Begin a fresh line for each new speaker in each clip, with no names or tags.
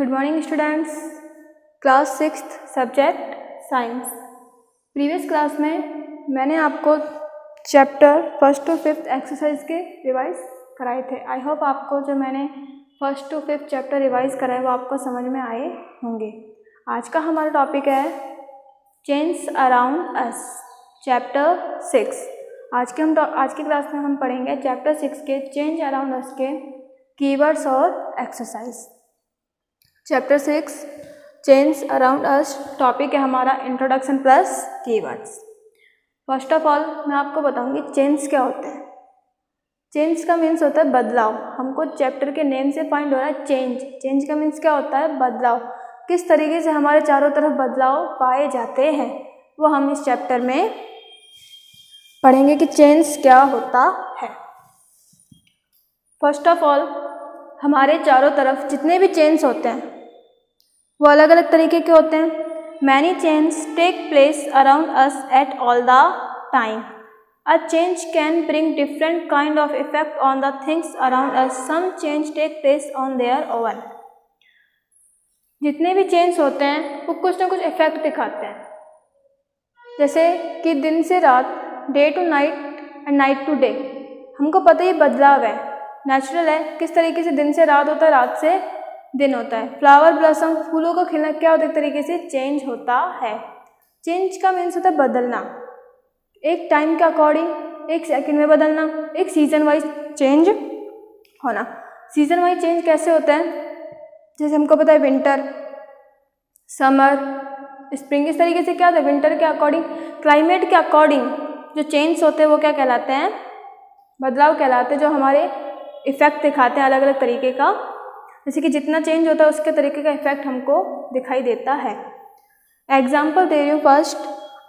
Good morning students. Class 6th subject science. Previous class में मैंने आपको chapter 1st to 5th exercise के revise कराए थे। आई होप आपको जो मैंने 1st to 5th chapter revise कराए वो आपको समझ में आए होंगे। आज का हमारा टॉपिक है चेंज अराउंड अस, चैप्टर 6। आज की क्लास में हम पढ़ेंगे चैप्टर 6 के चेंज अराउंड अस के कीवर्ड्स और exercise. Chapter 6 change around us topic है हमारा introduction plus keywords. First of all मैं आपको बताऊंगी चेंज क्या होता है। चेंज का मीन्स होता है बदलाव। हमको चैप्टर के नेम से पॉइंट हो रहा है चेंज। चेंज का मीन्स क्या होता है? बदलाव। किस तरीके से हमारे चारों तरफ बदलाव पाए जाते हैं वो हम इस चैप्टर में पढ़ेंगे कि चेंज क्या होता है। फर्स्ट ऑफ ऑल हमारे चारों तरफ जितने भी चेंज होते हैं वो अलग अलग तरीके के होते हैं। Many change take place around us at all the time. A change can bring different kind of effect on the things around us. Some change take place on their own. जितने भी चेंज होते हैं वो कुछ ना कुछ effect दिखाते हैं, जैसे कि दिन से रात, day to night and night to day. हमको पता ही बदलाव है, नेचुरल है। किस तरीके से दिन से रात होता है, रात से दिन होता है। फ्लावर ब्लॉसम, फूलों का खिलना क्या होता है? एक तरीके से चेंज होता है। चेंज का मीन्स होता है बदलना, एक टाइम के अकॉर्डिंग, एक सेकंड में बदलना, एक सीजन वाइज चेंज होना। सीजन वाइज चेंज कैसे होता है? जैसे हमको पता है विंटर, समर, स्प्रिंग। इस तरीके से क्या होता है? विंटर के अकॉर्डिंग, क्लाइमेट के अकॉर्डिंग जो चेंज होते हैं वो क्या कहलाते हैं? बदलाव कहलाते हैं, जो हमारे इफेक्ट दिखाते हैं अलग अलग तरीके का। जैसे कि जितना चेंज होता है उसके तरीके का इफेक्ट हमको दिखाई देता है। एग्जाम्पल दे रही हूँ first,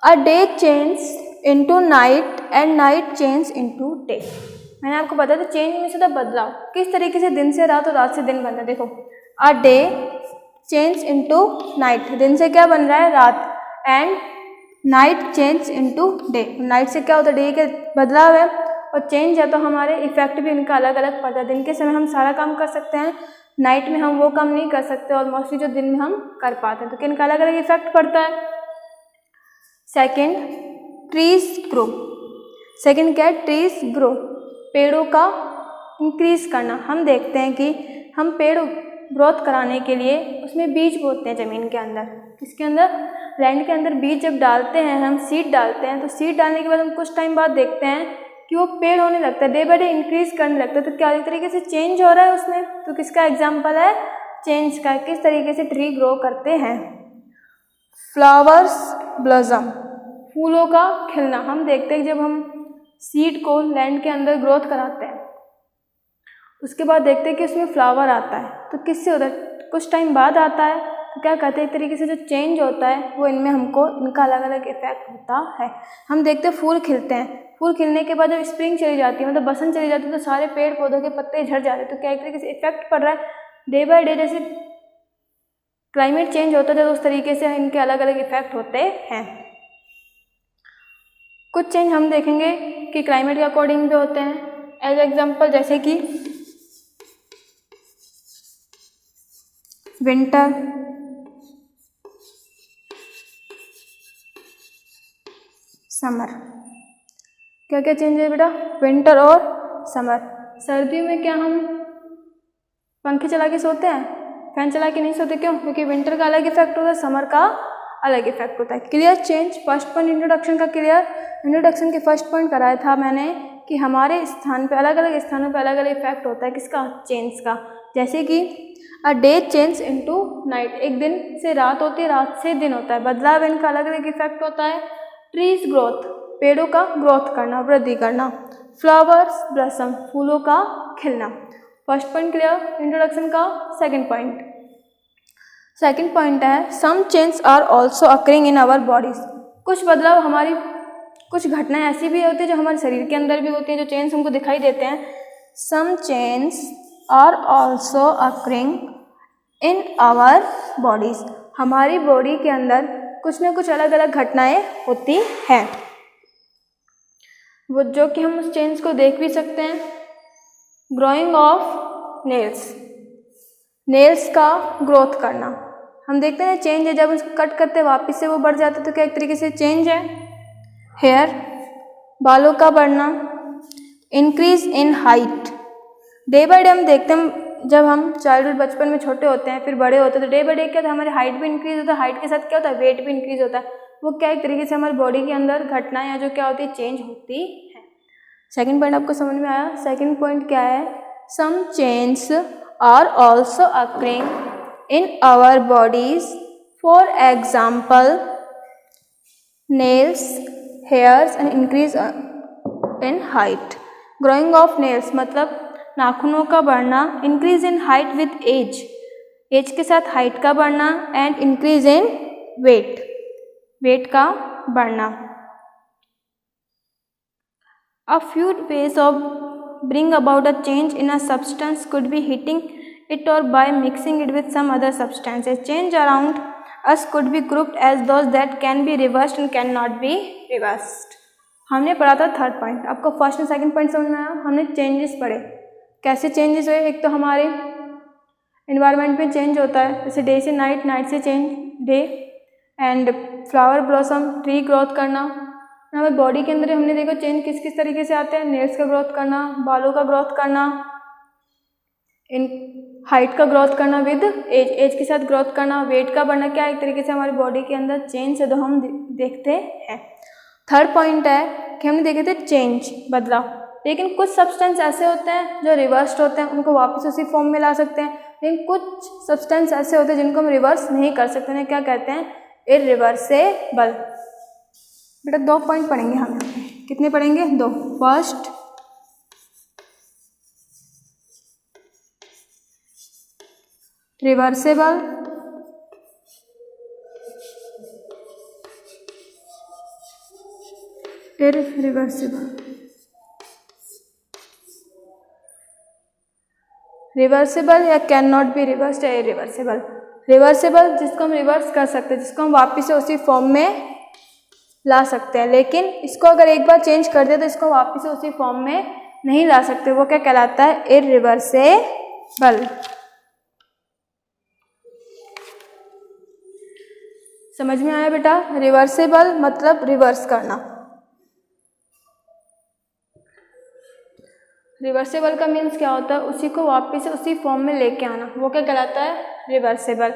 a day change into night and night change into day. मैंने आपको बताया था चेंज में से बदलाव, किस तरीके से दिन से रात और रात से दिन बनता है। देखो, a day change into night, दिन से क्या बन रहा है? रात। And night change into day, night से क्या होता है? डे के बदलाव है। और चेंज है तो हमारे इफेक्ट भी इनका अलग अलग पड़ता है। दिन के समय हम सारा काम कर सकते हैं, नाइट में हम वो काम नहीं कर सकते, और मोस्टली जो दिन में हम कर पाते हैं, तो किनका अलग अलग इफेक्ट पड़ता है। Second, trees grow. सेकंड क्या है? ट्रीज ग्रो, पेड़ों का इंक्रीज करना। हम देखते हैं कि हम पेड़ ग्रोथ कराने के लिए उसमें बीज बोते हैं ज़मीन के अंदर। किसके अंदर? लैंड के अंदर। बीज जब डालते हैं, हम सीड डालते हैं, तो सीड डालने के बाद हम कुछ टाइम बाद देखते हैं कि वो पेड़ होने लगता है, डे बाय डे इंक्रीज करने लगता है। तो क्या एक तरीके से चेंज हो रहा है उसमें। तो किसका एग्जाम्पल है? चेंज का। किस तरीके से ट्री ग्रो करते हैं। फ्लावर्स ब्लॉसम, फूलों का खिलना। हम देखते हैं जब हम सीड को लैंड के अंदर ग्रोथ कराते हैं, उसके बाद देखते हैं कि उसमें फ्लावर आता है। तो किससे होता है? कुछ टाइम बाद आता है। तो क्या कहते हैं, एक तरीके से जो चेंज होता है वो इनमें हमको इनका अलग अलग इफेक्ट होता है। हम देखते हैं फूल खिलते हैं, फूल खिलने के बाद जब स्प्रिंग चली जाती है, मतलब बसंत चली जाती है, तो सारे पेड़ पौधों के पत्ते झड़ जाते हैं। तो क्या एक तरीके से इफेक्ट पड़ रहा है डे बाय डे। जैसे क्लाइमेट चेंज होता है तो उस तरीके से इनके अलग अलग इफेक्ट होते हैं। कुछ चेंज हम देखेंगे कि क्लाइमेट के अकॉर्डिंग भी होते हैं। एज एग्जाम्पल जैसे कि विंटर, समर। क्या क्या चेंज है बेटा? विंटर और समर। सर्दियों में क्या हम पंखे चला के सोते हैं, फैन चला के नहीं सोते। क्यों? क्योंकि विंटर का अलग इफेक्ट होता है, समर का अलग इफेक्ट होता है। Clear change. First point introduction का क्लियर। इंट्रोडक्शन के फर्स्ट पॉइंट कराया था मैंने कि हमारे स्थान पे अलग अलग स्थानों पे अलग अलग इफेक्ट होता है। किसका? चेंज का। जैसे कि a day change into night, एक दिन से रात होती है, रात से दिन होता है। बदलाव इनका अलग अलग इफेक्ट होता है। ट्रीज ग्रोथ, पेड़ों का ग्रोथ करना, वृद्धि करना। फ्लावर्स ब्लॉसम, फूलों का खिलना। फर्स्ट पॉइंट क्लियर इंट्रोडक्शन का। सेकंड पॉइंट है some change are also occurring in our bodies. कुछ बदलाव हमारी, कुछ घटनाएं ऐसी भी होती है जो हमारे शरीर के अंदर भी होती है, जो चेंज हमको दिखाई देते हैं। Some change are also occurring in our bodies, हमारी बॉडी के अंदर कुछ ना कुछ अलग अलग घटनाएं होती हैं, वो जो कि हम उस चेंज को देख भी सकते हैं। ग्रोइंग ऑफ नेल्स, नेल्स का ग्रोथ करना, हम देखते हैं चेंज है, जब उसको कट करते हैं वापस से वो बढ़ जाता है, तो क्या एक तरीके से चेंज है। हेयर, बालों का बढ़ना, increase in height, day by day हम देखते हैं जब हम चाइल्डहुड बचपन में छोटे होते हैं फिर बड़े होते हैं तो डे बाय डे क्या होता है, हमारी हाइट भी इंक्रीज होता है, हाइट के साथ क्या होता है, वेट भी इंक्रीज होता है। वो क्या एक तरीके से हमारी बॉडी के अंदर घटनाएं या जो क्या होती है, चेंज होती है। सेकंड पॉइंट आपको समझ में आया। सेकंड पॉइंट क्या है, some change are also occurring in our bodies, for example nails, hairs and increase in height. Growing of nails मतलब नाखूनों का बढ़ना, increase in height with age, age के साथ हाइट का बढ़ना, and increase in weight, weight का बढ़ना। A few ways of bring about a change in a substance could be heating it or by mixing it with some other substances. Change around us could be grouped as those that can be reversed and cannot be reversed. हमने पढ़ा था third point, आपको first and second point समझ में आया। हमने changes पढ़े, कैसे चेंजेस हुए। एक तो हमारे इन्वायरमेंट में चेंज होता है, जैसे डे से नाइट, नाइट से change day, and flower blossom, tree growth करना। हमारे बॉडी के अंदर हमने देखो चेंज किस किस तरीके से आते हैं, नेल्स का ग्रोथ करना, बालों का ग्रोथ करना, इन हाइट का ग्रोथ करना विद एज, एज के साथ ग्रोथ करना, वेट का बढ़ना, क्या एक तरीके से हमारी बॉडी के अंदर चेंज है तो हम देखते हैं। थर्ड पॉइंट है कि हमने देखे थे चेंज, बदलाव, लेकिन कुछ सब्सटेंस ऐसे होते हैं जो रिवर्स्ड होते हैं, उनको वापस उसी फॉर्म में ला सकते हैं, लेकिन कुछ सब्सटेंस ऐसे होते हैं जिनको हम रिवर्स नहीं कर सकते, उन्हें क्या कहते हैं, इररिवर्सेबल। बेटा 2 पॉइंट पढ़ेंगे हम, कितने पढ़ेंगे, 2। First, reversible, irreversible. रिवर्सेबल या कैन नॉट बी रिवर्स्ड या इररिवर्सेबल। रिवर्सेबल जिसको हम रिवर्स कर सकते हैं, जिसको हम वापस से उसी फॉर्म में ला सकते हैं, लेकिन इसको अगर एक बार चेंज कर दे तो इसको वापस से उसी फॉर्म में नहीं ला सकते, वो क्या कहलाता है, इररिवर्सेबल। समझ में आया बेटा, रिवर्सेबल मतलब रिवर्स करना। रिवर्सेबल का मीन्स क्या होता है, उसी को वापस से उसी फॉर्म में लेके आना, वो क्या कहलाता है, रिवर्सेबल।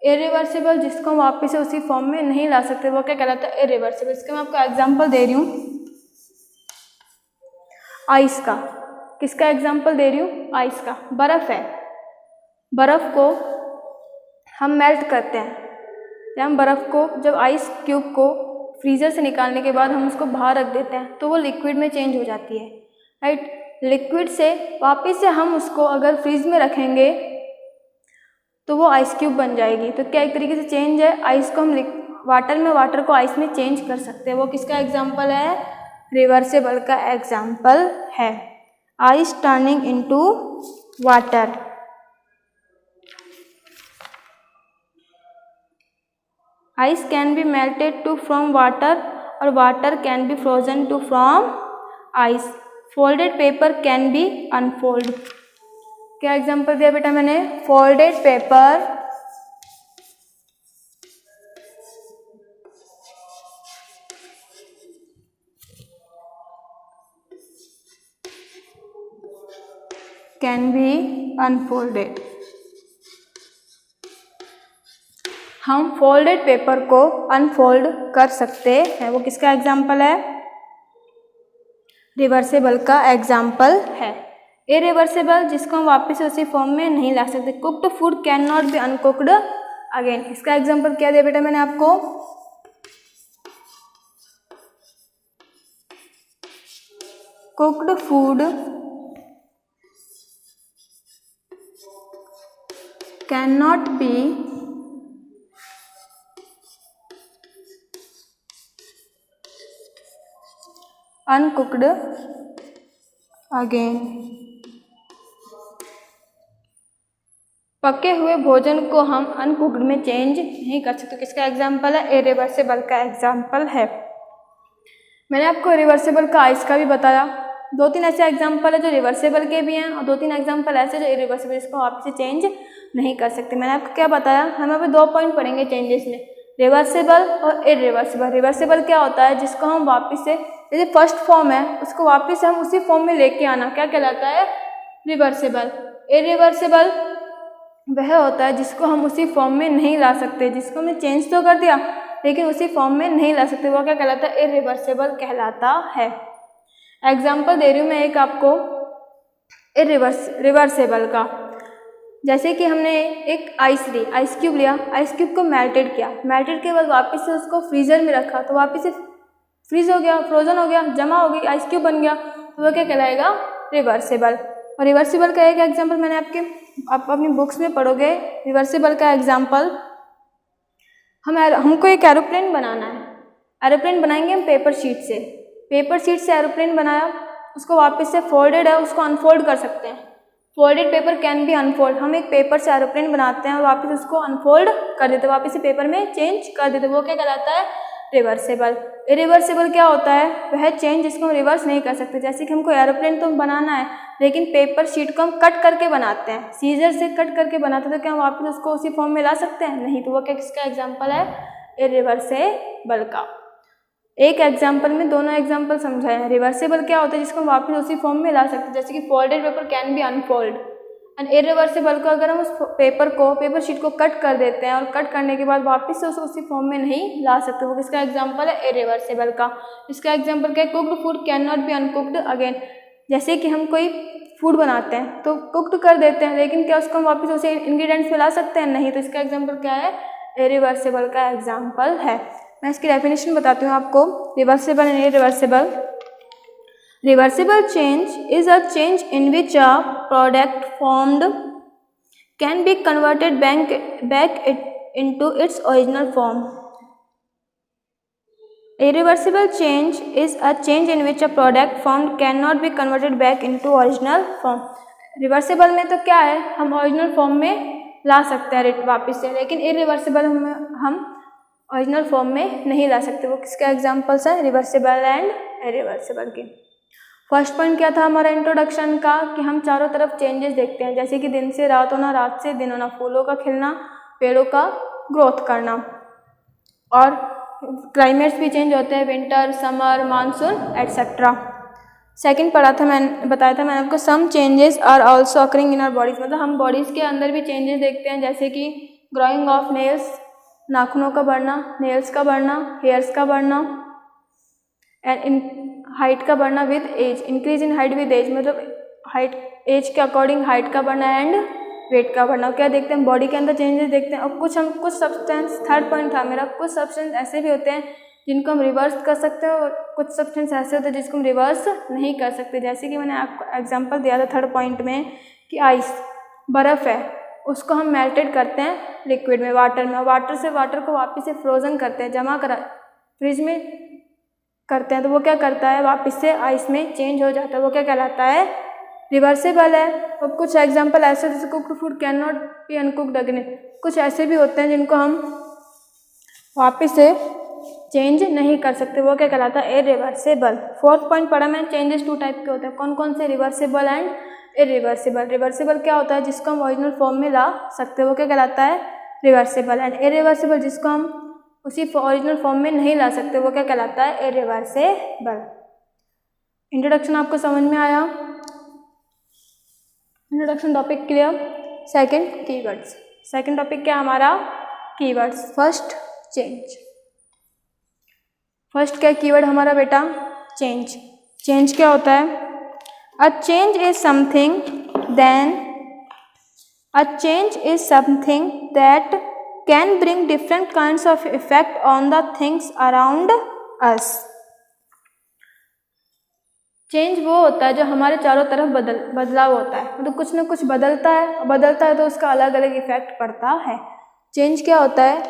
इरिवर्सिबल जिसको हम वापस से उसी फॉर्म में नहीं ला सकते, वो क्या कहलाता है, इरिवर्सिबल। इसका मैं आपको एग्जांपल दे रही हूँ आइस का। किसका एग्जांपल दे रही हूँ, आइस का। बर्फ़ है, बर्फ़ को हम मेल्ट करते हैं, या हम बर्फ़ को जब आइस क्यूब को फ्रीज़र से निकालने के बाद हम उसको बाहर रख देते हैं तो वो लिक्विड में चेंज हो जाती है, राइट। लिक्विड से वापस से हम उसको अगर फ्रीज में रखेंगे तो वो आइस क्यूब बन जाएगी। तो क्या एक तरीके से चेंज है, आइस को हम वाटर में, वाटर को आइस में चेंज कर सकते हैं। वो किसका एग्जाम्पल है, रिवर्सेबल का एग्जाम्पल है। Ice turning into water. Ice can be melted to from water और water can be frozen to from ice. Folded paper can be unfold. क्या एग्जाम्पल दिया बेटा मैंने, folded paper can be unfolded. हम folded paper को unfold कर सकते हैं, वो किसका एग्जाम्पल है, रिवर्सेबल का एग्जाम्पल है। इरिवर्सेबल जिसको हम वापस से उसी फॉर्म में नहीं ला सकते। Cooked food can not B uncooked again. इसका एग्जाम्पल क्या दिया बेटा मैंने आपको, cooked food can not B uncooked again. पके हुए भोजन को हम अनकुक्ड में चेंज नहीं कर सकते। किसका एग्जाम्पल है, इरिवर्सेबल का एग्जाम्पल है। मैंने आपको रिवर्सेबल का आइस का भी बताया। 2-3 ऐसे एग्जाम्पल है जो रिवर्सेबल के भी हैं और 2-3 एग्जाम्पल ऐसे जो इरिवर्सेबल, इसको वापस से चेंज नहीं कर सकते। मैंने आपको क्या बताया, हम अभी 2 पॉइंट पढ़ेंगे चेंजेस में, रिवर्सिबल और इरिवर्सिबल। रिवर्सिबल क्या होता है, जिसको हम वापस से, जैसे फर्स्ट फॉर्म है उसको वापस से हम उसी फॉर्म में लेके आना, क्या कहलाता है, रिवर्सिबल। इरिवर्सिबल वह होता है जिसको हम उसी फॉर्म में नहीं ला सकते, जिसको हमने चेंज तो कर दिया लेकिन उसी फॉर्म में नहीं ला सकते, वो क्या कहलाता है, इरिवर्सिबल कहलाता है। एग्जाम्पल दे रही हूँ मैं एक आपको रिवर्सिबल का। जैसे कि हमने एक आइस ली, आइस क्यूब लिया, आइस क्यूब को मेल्टेड किया, मेल्टेड के बाद वापस से उसको फ्रीजर में रखा तो वापस से फ्रीज हो गया, फ्रोजन हो गया, जमा हो गई, आइस क्यूब बन गया, तो वह क्या कहलाएगा, रिवर्सिबल। और रिवर्सिबल का एक एग्जाम्पल मैंने आप अपनी बुक्स में पढ़ोगे। रिवर्सिबल का एग्जाम्पल, हमको एक एरोप्लेन बनाना है, एरोप्लेन बनाएंगे हम पेपर शीट से, पेपर शीट से एरोप्लेन बनाया, उसको वापस से फोल्डेड है उसको अनफोल्ड कर सकते हैं, folded paper can be unfold. हम एक पेपर से एरोप्लेन बनाते हैं और वापस उसको अनफोल्ड कर देते हैं, वापस से पेपर में चेंज कर देते हैं, वो क्या कहलाता है, रिवर्सिबल। इरिवर्सिबल क्या होता है, वह चेंज जिसको हम रिवर्स नहीं कर सकते। जैसे कि हमको एरोप्लेन तो बनाना है लेकिन पेपर शीट को हम कट करके बनाते हैं, सीजर से कट करके बनाते हैं, तो क्या हम वापस उसको उसी फॉर्म में ला सकते हैं, नहीं, तो वो क्या किसका एग्जाम्पल है, इरिवर्सिबल का। एक एग्जाम्पल में दोनों एग्जाम्पल समझाए हैं। रिवर्सिबल क्या होता है, जिसको हम वापस उसी फॉर्म में ला सकते हैं, जैसे कि folded paper can be unfold. And irreversible को अगर हम उस पेपर शीट को कट कर देते हैं और कट करने के बाद वापस से उसी फॉर्म में नहीं ला सकते, वो किसका एग्जाम्पल है, इरिवर्सिबल का। इसका एग्जाम्पल क्या है, cooked food can not B uncooked again. जैसे कि हम कोई फूड बनाते हैं तो कुक्ड कर देते हैं लेकिन क्या उसको हम वापस उसे इंग्रेडिएंट्स में ला सकते हैं, नहीं, तो इसका एग्जाम्पल क्या है, इरिवर्सिबल का एग्जाम्पल है। मैं इसकी डेफिनेशन बताती हूँ आपको, reversible and irreversible. Reversible change is a change in which a product formed can be converted back into its original form. Irreversible change is a change in which a product formed cannot be converted back into original form. Reversible में तो क्या है, हम original form में ला सकते हैं वापस से, लेकिन irreversible हम original form में नहीं ला सकते। वो किसके एग्जाम्पल्स हैं, रिवर्सिबल एंड इरिवर्सिबल के। फर्स्ट पॉइंट क्या था हमारा इंट्रोडक्शन का, कि हम चारों तरफ चेंजेस देखते हैं, जैसे कि दिन से रात होना, रात से दिन होना, फूलों का खिलना, पेड़ों का ग्रोथ करना, और क्लाइमेट्स भी चेंज होते हैं, winter, summer, monsoon et cetera. Second पढ़ा था, मैंने बताया था मैंने आपको, some changes are also occurring in our bodies, मतलब हम बॉडीज़ के अंदर भी चेंजेस देखते हैं, जैसे कि ग्रोइंग ऑफ नेल्स, नाखूनों का बढ़ना, नेल्स का बढ़ना, हेयर्स का बढ़ना, एंड इन हाइट का बढ़ना with age, increase in height with age, मतलब हाइट, एज के अकॉर्डिंग हाइट का बढ़ना एंड वेट का बढ़ना। क्या देखते हैं, बॉडी के अंदर चेंजेस देखते हैं। और कुछ सब्सटेंस, थर्ड पॉइंट था मेरा, कुछ सब्सटेंस ऐसे भी होते हैं जिनको हम रिवर्स कर सकते हैं और कुछ सब्सटेंस ऐसे होते हैं जिसको हम रिवर्स नहीं कर सकते। जैसे कि मैंने आपको एग्जाम्पल दिया था थर्ड पॉइंट में कि आइस, बर्फ़ है, उसको हम मेल्टेड करते हैं लिक्विड में, वाटर में, वाटर से वाटर को वापस से फ्रोजन करते हैं, जमा करा फ्रिज में करते हैं, तो वो क्या करता है, वापस से आइस में चेंज हो जाता है, वो क्या कहलाता है, रिवर्सिबल है। और कुछ एग्जांपल ऐसे, जैसे cooked food can not B uncooked again, कुछ ऐसे भी होते हैं जिनको हम वापस से चेंज नहीं कर सकते, वो क्या कहलाता है, इरिवर्सिबल। फोर्थ पॉइंट पढ़ा मैं, चेंजेस 2 टाइप के होते हैं, कौन कौन से, रिवर्सिबल एंड इरिवर्सिबल। रिवर्सिबल क्या होता है, जिसको हम ओरिजिनल फॉर्म में ला सकते हैं, वो क्या कहलाता है, रिवर्सिबल। एंड इरिवर्सिबल, जिसको हम उसी ओरिजिनल फॉर्म में नहीं ला सकते, वो क्या कहलाता है, इरिवर्सिबल। इंट्रोडक्शन आपको समझ में आया, introduction topic clear. Second, keywords. Second topic क्या हमारा, कीवर्ड्स। First, change. फर्स्ट क्या कीवर्ड हमारा बेटा, चेंज। चेंज क्या होता है, a change is something that can bring different kinds of effect on the things around us. Change वो होता है जो हमारे चारों तरफ बदलाव होता है, मतलब कुछ ना कुछ बदलता है तो उसका अलग अलग इफेक्ट पड़ता है। चेंज क्या होता है,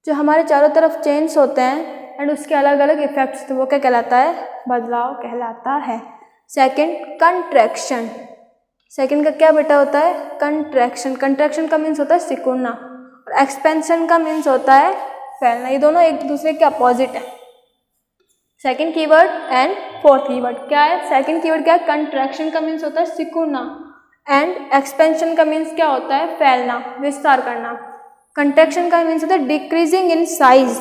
जो हमारे चारों तरफ चेंज होते हैं एंड उसके अलग अलग इफेक्ट्स, तो वो क्या कहलाता है, बदलाव कहलाता है। Second, contraction. सेकंड का क्या बेटा होता है, कंट्रैक्शन। कंट्रैक्शन का मीन्स होता है सिकुड़ना, और एक्सपेंशन का मीन्स होता है फैलना, ये दोनों एक दूसरे के अपोजिट है। Second keyword and fourth keyword क्या है, सेकंड कीवर्ड क्या है, कंट्रैक्शन का मीन्स होता है सिकुड़ना, एंड एक्सपेंशन का मीन्स क्या होता है, फैलना, विस्तार करना। कंट्रैक्शन का मीन्स होता है डिक्रीजिंग इन साइज,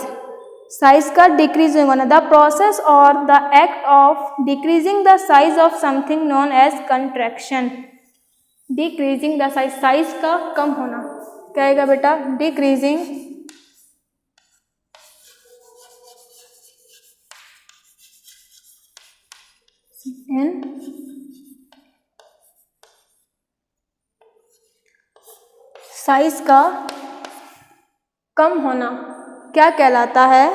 साइज का डिक्रीज होना। द प्रोसेस और the act of decreasing the size of something known as contraction. Decreasing the size, size का कम होना, क्या आएगा बेटा, डिक्रीजिंग इन साइज का कम होना क्या कहलाता है,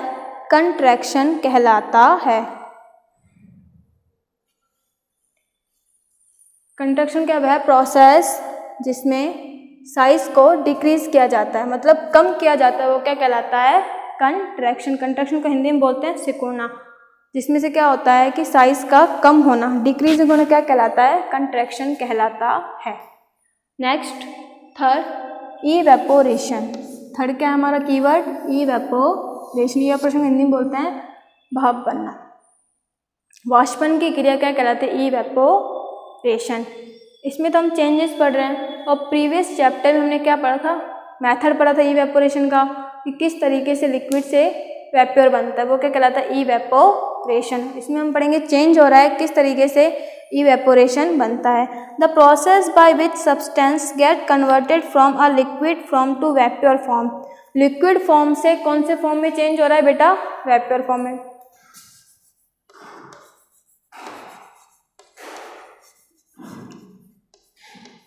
कंट्रैक्शन कहलाता है। कंट्रैक्शन क्या है, प्रोसेस जिसमें साइज को डिक्रीज किया जाता है, मतलब कम किया जाता है, वो क्या कहलाता है, कंट्रैक्शन। कंट्रैक्शन को हिंदी में बोलते हैं सिकुड़ना, जिसमें से क्या होता है कि साइज का कम होना, डिक्रीज होना क्या कहलाता है, कंट्रैक्शन कहलाता है। Next third, evaporation. थर्ड क्या है हमारा कीवर्ड, इवेपोरेशन। इवेपोरेशन हिंदी में बोलते हैं भाप बनना। वाष्पन की क्रिया क्या कहलाती है, इवेपोरेशन। इसमें तो हम चेंजेस पढ़ रहे हैं, और प्रीवियस चैप्टर में हमने क्या पढ़ा था, मेथड पढ़ा था इवेपोरेशन का, कि किस तरीके से लिक्विड से वेपर बनता है, वो क्या कहलाता है, इवेपोरेशन। इसमें हम पढ़ेंगे चेंज हो रहा है, किस तरीके से इवेपोरेशन बनता है। The process by which substance get converted from a liquid form to vapour form. Liquid form से कौन से फॉर्म में चेंज हो रहा है बेटा, वेपर फॉर्म में।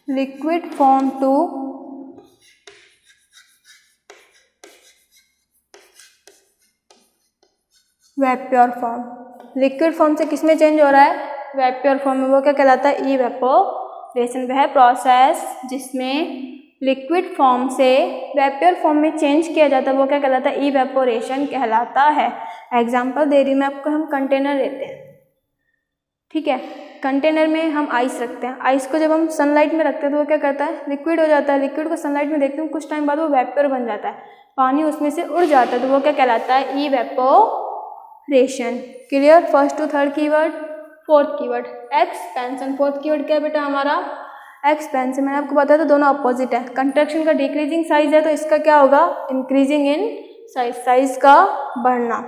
Liquid form to vapour form. Liquid form से किस में चेंज हो रहा है, वेपर फॉर्म में, वो क्या कहलाता है, इवेपोरेशन। वह प्रोसेस जिसमें लिक्विड फॉर्म से वेपर फॉर्म में चेंज किया जाता है, वो क्या कहलाता है, इवेपोरेशन कहलाता है। एग्जांपल दे रही मैं आपको, हम कंटेनर लेते हैं, ठीक है, कंटेनर में हम आइस रखते हैं, आइस को जब हम सनलाइट में रखते हैं तो वो क्या करता है, लिक्विड हो जाता है। लिक्विड को सनलाइट में देखते हैं, कुछ टाइम बाद वो वेपर बन जाता है, पानी उसमें से उड़ जाता है, तो वो क्या कहलाता है, evaporation. Clear, first to third keyword. Fourth keyword expansion. Fourth keyword क्या है बेटा हमारा, एक्सपेंशन। मैंने आपको बताया था दोनों अपोजिट है। कंट्रैक्शन का डिक्रीजिंग साइज है, तो इसका क्या होगा, इंक्रीजिंग इन साइज, साइज का बढ़ना।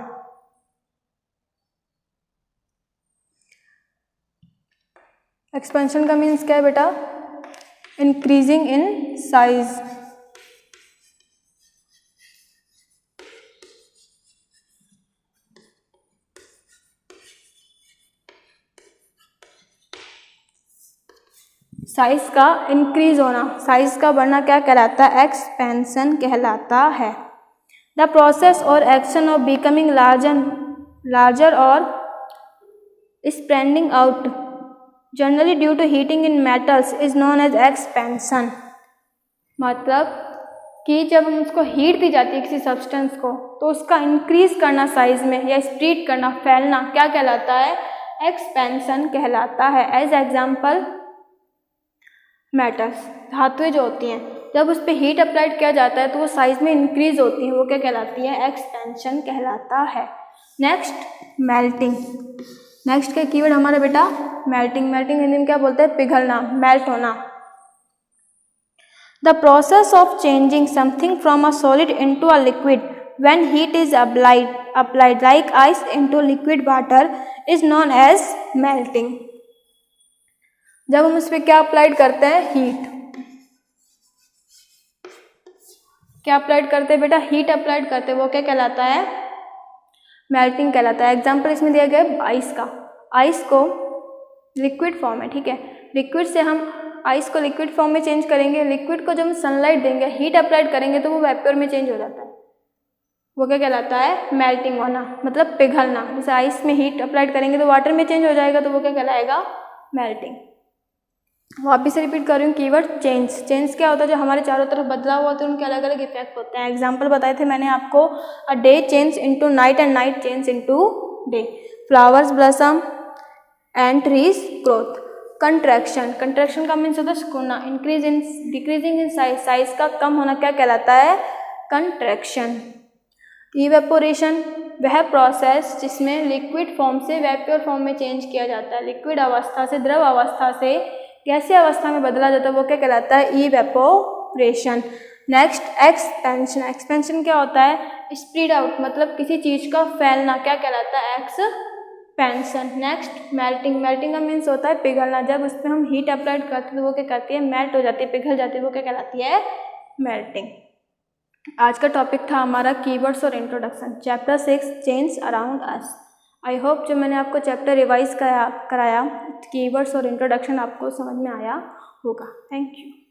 एक्सपेंशन का मीन्स क्या है बेटा, इंक्रीजिंग इन साइज। साइज का इंक्रीज होना, साइज का बढ़ना क्या कहलाता है, एक्सपेंशन कहलाता है। द प्रोसेस और एक्शन ऑफ बिकमिंग लार्जर और spreading out generally due to heating in metals is known as expansion. मतलब कि जब हम उसको हीट दी जाती है किसी सब्सटेंस को, तो उसका इंक्रीज करना साइज में या स्प्रेड करना, फैलना, क्या कहलाता है, एक्सपेंशन कहलाता है। एज एग्जाम्पल मेटल्स, धातुएं जो होती हैं, जब उस पर हीट अप्लाइड किया जाता है तो वो साइज में इंक्रीज होती है, वो क्या कहलाती है, एक्सपेंशन कहलाता है। Next melting. नेक्स्ट का कीवर्ड हमारा बेटा मेल्टिंग। मेल्टिंग हिंदी में क्या बोलते हैं, पिघलना, मेल्ट होना। The process of changing something from a solid into a liquid when heat is applied like ice into liquid water is known as melting. जब हम उस पर क्या अप्लाइड करते हैं, हीट, क्या अप्लाइड करते हैं बेटा, हीट अप्लाइड करते हैं, वो क्या कहलाता है, मेल्टिंग कहलाता है। एग्जाम्पल इसमें दिया गया है आइस का। आइस को लिक्विड फॉर्म है, ठीक है, लिक्विड से हम आइस को लिक्विड फॉर्म में चेंज करेंगे। लिक्विड को जब हम सनलाइट देंगे, हीट अप्लाइड करेंगे, तो वो वेपर में चेंज हो जाता है, वो क्या कहलाता है, मेल्टिंग होना, मतलब पिघलना। जैसे आइस में हीट अप्लाइड करेंगे तो वाटर में चेंज हो जाएगा, तो वो क्या कहलाएगा, मेल्टिंग। वापिस से रिपीट कर रही हूँ कीवर्ड चेंज। चेंज क्या होता है, जो हमारे चारों तरफ बदलाव होते हैं उनके अलग अलग इफेक्ट होते हैं। एग्जाम्पल बताए थे मैंने आपको, a day change into night and night change into day. Flowers blossom and trees growth. Contraction, contraction का मीन्स होता है सिकुड़ना, increase in, decreasing in size, size का कम होना क्या कहलाता है, कंट्रैक्शन। इवेपोरेशन, वह प्रोसेस जिसमें लिक्विड फॉर्म से वेपर फॉर्म में चेंज किया जाता है, लिक्विड अवस्था से द्रव अवस्था से गैसीय अवस्था में बदला जाता है वो क्या कहलाता है? इवेपोरेशन। Next expansion. एक्सपेंशन क्या होता है? स्प्रेड आउट, मतलब किसी चीज़ का फैलना, क्या कहलाता है? एक्सपेंशन। Next melting. मेल्टिंग का मीन्स होता है पिघलना, जब उस पर हम हीट अप्लाइड करते हैं तो वो क्या करती है? मेल्ट हो जाती है, पिघल जाती है, वो क्या कहलाती है? मेल्टिंग। आज का टॉपिक था हमारा कीवर्ड्स और introduction, chapter 6 change around us. I hope जो मैंने आपको चैप्टर रिवाइज कराया कीवर्ड्स और इंट्रोडक्शन आपको समझ में आया होगा। Thank you.